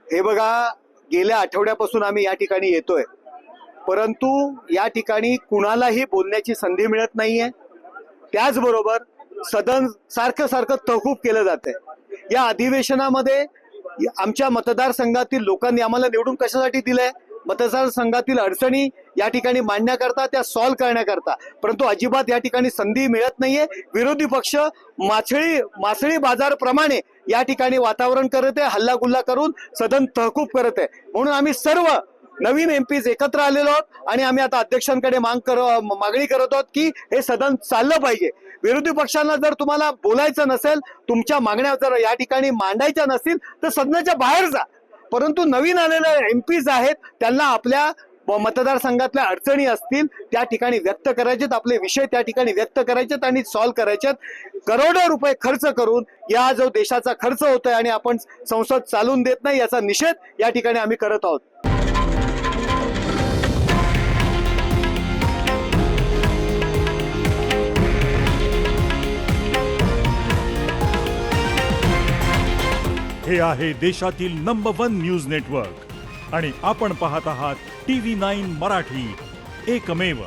हे बघा, गेल्या आठवड्यापासून आम्ही या ठिकाणी येतोय, परंतु या ठिकाणी कुणालाही बोलण्याची संधी मिळत नाहीये. त्याचबरोबर सदन सारखं सारखं तहकूब केलं जातंय. या अधिवेशनामध्ये आमच्या मतदारसंघातील लोकांनी आम्हाला निवडून कशासाठी दिलंय? मतदारसंघातील अडचणी या ठिकाणी मांडण्याकरता, त्या सॉल्व्ह करण्याकरता, परंतु अजिबात या ठिकाणी संधी मिळत नाहीये. विरोधी पक्ष मासळी बाजारप्रमाणे या ठिकाणी वातावरण करत आहे, हल्लागुल्ला करून सदन तहकूब करत आहे. म्हणून आम्ही सर्व नवीन एमपीज एकत्र आलेलो आहोत आणि आम्ही आता अध्यक्षांकडे मागणी करत आहोत की हे सदन चाललं पाहिजे. विरोधी पक्षांना जर तुम्हाला बोलायचं नसेल, तुमच्या मागण्या जर या ठिकाणी मांडायच्या नसतील तर सदनाच्या बाहेर जा. परंतु नवीन आलेले एमपीज आहेत, त्यांना आपल्या मतदारसंघातल्या अडचणी असतील त्या ठिकाणी व्यक्त करायचेत, आपले विषय त्या ठिकाणी व्यक्त करायचेत आणि सॉल्व्ह करायचेत. करोडो रुपये खर्च करून या जो देशाचा खर्च होतोय आणि आपण संसद चालून देत नाही, याचा निषेध या ठिकाणी आम्ही करत आहोत. हे आहे देशातील नंबर 1 न्यूज नेटवर्क आणि आपण पाहत आहात TV9 मराठी, एकमेव.